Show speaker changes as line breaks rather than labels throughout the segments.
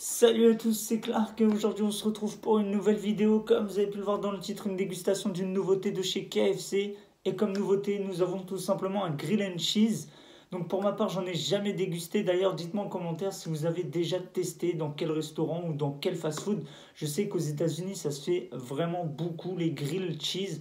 Salut à tous, c'est Clark et aujourd'hui on se retrouve pour une nouvelle vidéo. Comme vous avez pu le voir dans le titre, une dégustation d'une nouveauté de chez KFC. Et comme nouveauté, nous avons tout simplement un grill and cheese. Donc pour ma part, j'en ai jamais dégusté. D'ailleurs, dites-moi en commentaire si vous avez déjà testé, dans quel restaurant ou dans quel fast-food. Je sais qu'aux États-Unis, ça se fait vraiment beaucoup, les grill cheese.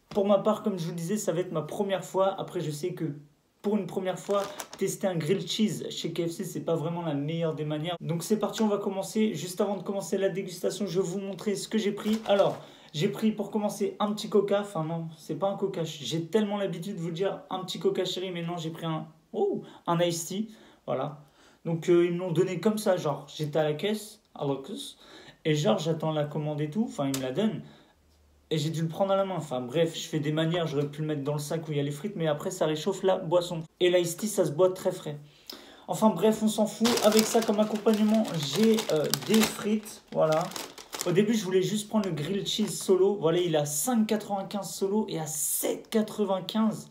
Pour ma part, comme je vous disais, ça va être ma première fois. Après, je sais que pour une première fois, tester un grilled cheese chez KFC, c'est pas vraiment la meilleure des manières. Donc c'est parti, on va commencer. Juste avant de commencer la dégustation, je vais vous montrer ce que j'ai pris. Alors, j'ai pris pour commencer un petit coca. Enfin non, c'est pas un coca. J'ai tellement l'habitude de vous dire un petit coca chéri, mais non, j'ai pris un iced tea. Voilà. Donc ils me l'ont donné comme ça, genre j'étais à la caisse, et genre j'attends la commande et tout. Enfin, ils me la donnent. Et j'ai dû le prendre à la main. Enfin bref, je fais des manières, j'aurais pu le mettre dans le sac où il y a les frites, mais après ça réchauffe la boisson. Et l'ice tea, ça se boit très frais. Enfin bref, on s'en fout. Avec ça comme accompagnement, j'ai des frites. Voilà. Au début, je voulais juste prendre le grilled cheese solo. Voilà, il est à 5,95 solo et à 7,95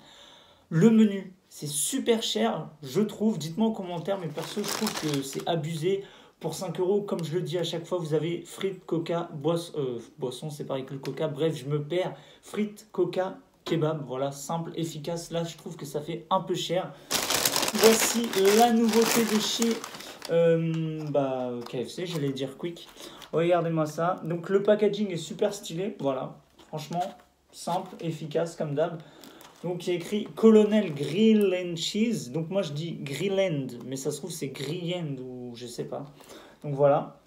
le menu. C'est super cher, je trouve. Dites-moi en commentaire, mais perso, je trouve que c'est abusé. Pour 5 euros, comme je le dis à chaque fois, vous avez frites, coca, boisson, c'est pareil que le coca. Bref, je me perds. Frites, coca, kebab. Voilà, simple, efficace. Là, je trouve que ça fait un peu cher. Voici la nouveauté de chez KFC, j'allais dire Quick. Regardez-moi ça. Donc, le packaging est super stylé. Voilà, franchement, simple, efficace comme d'hab. Donc il y a écrit Colonel Grill and Cheese. Donc moi je dis Grill and, mais ça se trouve c'est Grill and ou je sais pas. Donc voilà.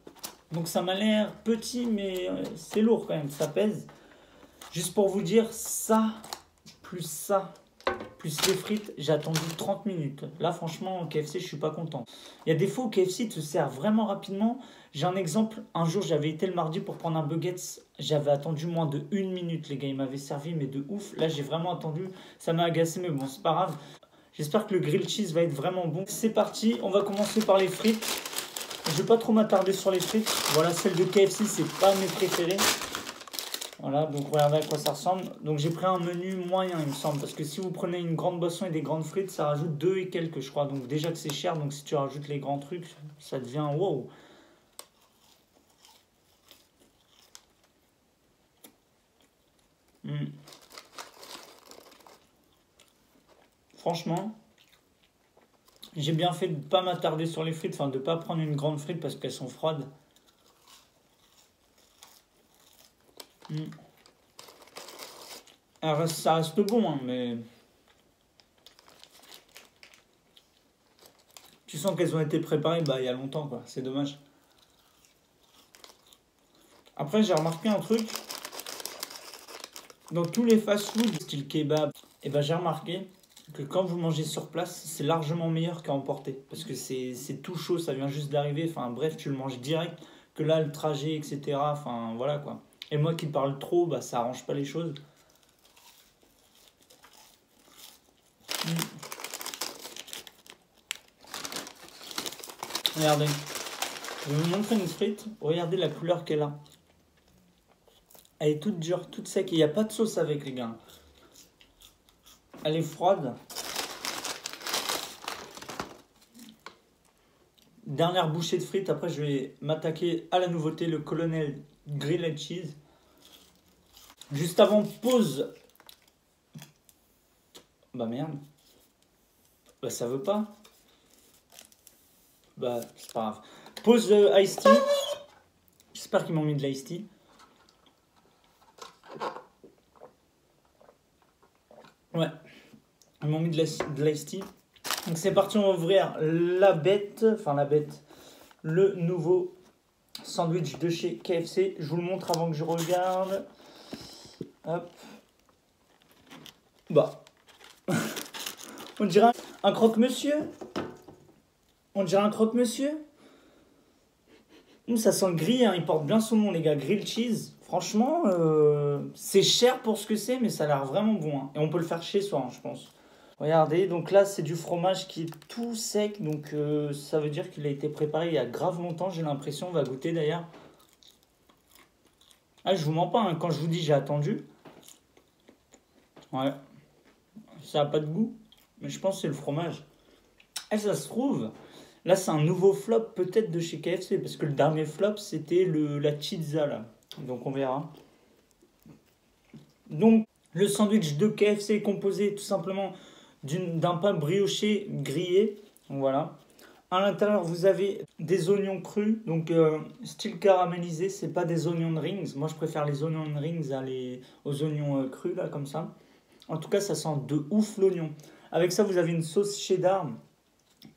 Donc ça m'a l'air petit, mais c'est lourd quand même, ça pèse. Juste pour vous dire, ça, plus les frites, j'ai attendu 30 minutes. Là franchement, au KFC, je suis pas content. Il y a des fois au KFC, te sert vraiment rapidement. J'ai un exemple, un jour j'avais été le mardi pour prendre un buggets, j'avais attendu moins de 1 minute, les gars, ils m'avaient servi, mais de ouf. Là j'ai vraiment attendu, ça m'a agacé, mais bon, c'est pas grave. J'espère que le grilled cheese va être vraiment bon. C'est parti, on va commencer par les frites. Je vais pas trop m'attarder sur les frites. Voilà, celle de KFC, c'est pas mes préférées. Voilà, donc regardez à quoi ça ressemble. Donc j'ai pris un menu moyen, il me semble, parce que si vous prenez une grande boisson et des grandes frites, ça rajoute 2 et quelques, je crois. Donc déjà que c'est cher, donc si tu rajoutes les grands trucs, ça devient wow. Franchement, j'ai bien fait de ne pas m'attarder sur les frites, enfin de ne pas prendre une grande frite parce qu'elles sont froides. Alors, ça reste bon, hein, mais tu sens qu'elles ont été préparées il y a longtemps, quoi. C'est dommage. Après, j'ai remarqué un truc. Dans tous les fast-food, style kebab, et j'ai remarqué que quand vous mangez sur place, c'est largement meilleur qu'à emporter. Parce que c'est tout chaud, ça vient juste d'arriver. Enfin bref, tu le manges direct. Que là, le trajet, etc. Enfin voilà quoi. Et moi qui parle trop, ça arrange pas les choses. Regardez. Je vais vous montrer une frite. Regardez la couleur qu'elle a. Elle est toute dure, toute sec. Il n'y a pas de sauce avec, les gars. Elle est froide. Dernière bouchée de frites. Après, je vais m'attaquer à la nouveauté, le Colonel Grilled Cheese. Juste avant, pause. Bah merde. Ça veut pas. C'est pas grave. Pause iced tea. J'espère qu'ils m'ont mis de l'iced tea. Ouais. Ils m'ont mis de l'iced tea. Donc c'est parti, on va ouvrir le nouveau sandwich de chez KFC. Je vous le montre avant que je regarde. Hop. On dirait un croque-monsieur. On dirait un croque-monsieur. Ça sent le gris, hein. Il porte bien son nom, les gars. Grilled cheese. Franchement, c'est cher pour ce que c'est, mais ça a l'air vraiment bon, hein. Et on peut le faire chez soi, hein, je pense. Regardez, donc là, c'est du fromage qui est tout sec. Donc ça veut dire qu'il a été préparé il y a grave longtemps, j'ai l'impression. On va goûter d'ailleurs. Ah, je vous mens pas, hein. Quand je vous dis j'ai attendu. Ouais. Ça n'a pas de goût. Mais je pense que c'est le fromage. Et ça se trouve, Là, c'est un nouveau flop peut-être de chez KFC, parce que le dernier flop, c'était la pizza, là. Donc, on verra. Donc, le sandwich de KFC est composé tout simplement d'un pain brioché grillé. Donc, voilà. À l'intérieur, vous avez des oignons crus, donc style caramélisé, c'est pas des oignons rings. Moi, je préfère les oignons rings aux oignons crus, là, comme ça. En tout cas, ça sent de ouf l'oignon. Avec ça, vous avez une sauce cheddar,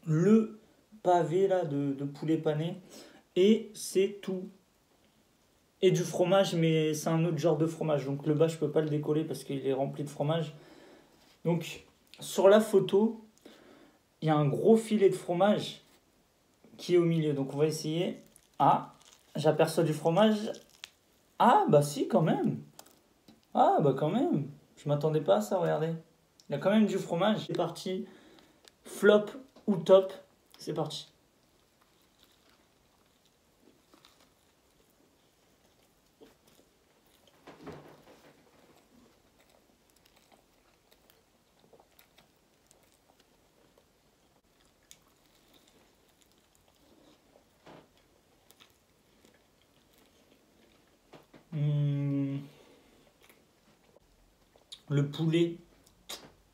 le pavé là, de poulet pané, et c'est tout. Et du fromage, mais c'est un autre genre de fromage. Donc le bas, je peux pas le décoller parce qu'il est rempli de fromage. Donc, sur la photo, il y a un gros filet de fromage qui est au milieu. Donc on va essayer. Ah, j'aperçois du fromage. Ah, bah si, quand même. Ah, bah quand même. Je m'attendais pas à ça, regardez. Il y a quand même du fromage. C'est parti. Flop ou top. C'est parti. Le poulet,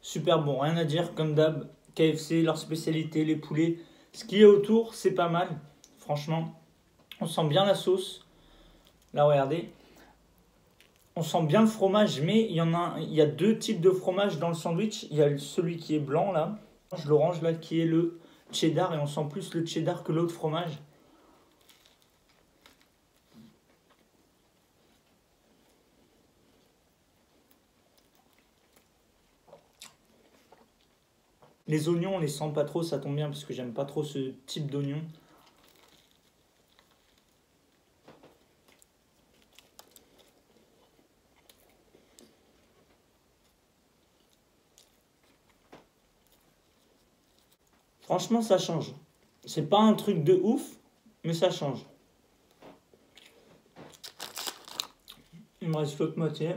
super bon, rien à dire, comme d'hab. KFC, leur spécialité, les poulets. Ce qu'il y a autour, c'est pas mal. Franchement, on sent bien la sauce. Là, regardez. On sent bien le fromage, mais il y a deux types de fromage dans le sandwich. Il y a celui qui est blanc, là. L'orange, là, qui est le cheddar. Et on sent plus le cheddar que l'autre fromage. Les oignons, on les sent pas trop, ça tombe bien parce que j'aime pas trop ce type d'oignon. Franchement, ça change. C'est pas un truc de ouf, mais ça change. Il me reste l'autre moitié.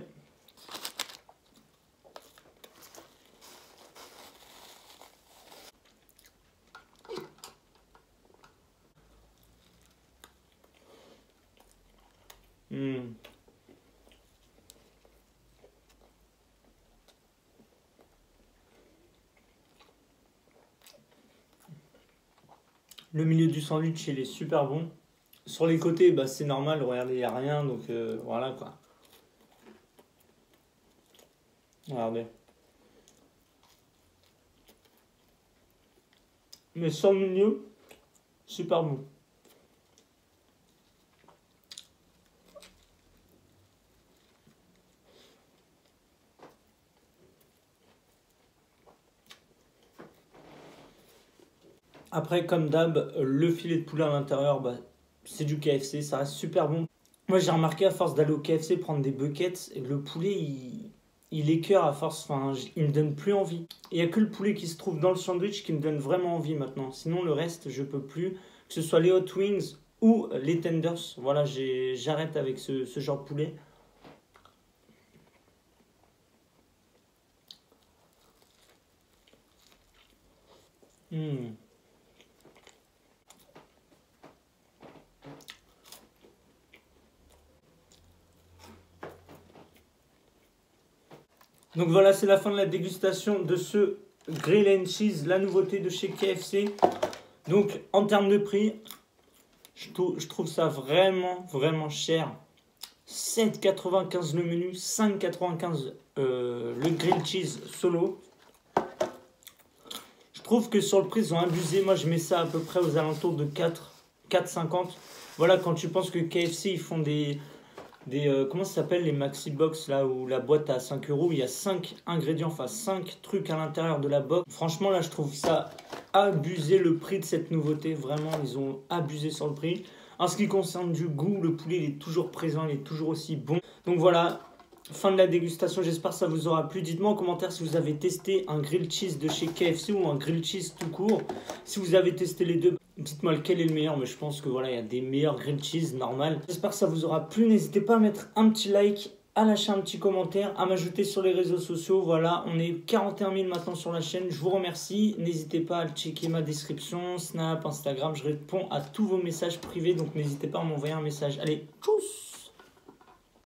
Le milieu du sandwich, il est super bon. Sur les côtés, bah, c'est normal, regardez, il n'y a rien, donc voilà quoi. Regardez. Mais sur le milieu, super bon. Après, comme d'hab, le filet de poulet à l'intérieur, bah, c'est du KFC, ça reste super bon. Moi, j'ai remarqué à force d'aller au KFC prendre des buckets, et le poulet, il écœure à force, enfin, il me donne plus envie. Il n'y a que le poulet qui se trouve dans le sandwich qui me donne vraiment envie maintenant. Sinon, le reste, je peux plus. Que ce soit les hot wings ou les tenders, voilà, j'arrête avec ce genre de poulet. Donc voilà, c'est la fin de la dégustation de ce Grill and Cheese, la nouveauté de chez KFC. Donc en termes de prix, je trouve ça vraiment, vraiment cher. 7,95 le menu, 5,95 le Grill Cheese solo. Je trouve que sur le prix, ils ont abusé. Moi, je mets ça à peu près aux alentours de 4,50. Voilà, quand tu penses que KFC, ils font comment ça s'appelle, les maxi box là où la boîte à 5 euros, il y a 5 ingrédients, enfin 5 trucs à l'intérieur de la box. Franchement là je trouve ça abusé le prix de cette nouveauté, vraiment ils ont abusé sur le prix. En ce qui concerne du goût, le poulet il est toujours présent, il est toujours aussi bon. Donc voilà, fin de la dégustation, j'espère que ça vous aura plu. Dites-moi en commentaire si vous avez testé un grilled cheese de chez KFC ou un grilled cheese tout court. Si vous avez testé les deux, dites-moi lequel est le meilleur, mais je pense que voilà, il y a des meilleurs grilled cheese normal. J'espère que ça vous aura plu. N'hésitez pas à mettre un petit like, à lâcher un petit commentaire, à m'ajouter sur les réseaux sociaux. Voilà, on est 41 000 maintenant sur la chaîne. Je vous remercie. N'hésitez pas à checker ma description, Snap, Instagram. Je réponds à tous vos messages privés, donc n'hésitez pas à m'envoyer un message. Allez, tchuss!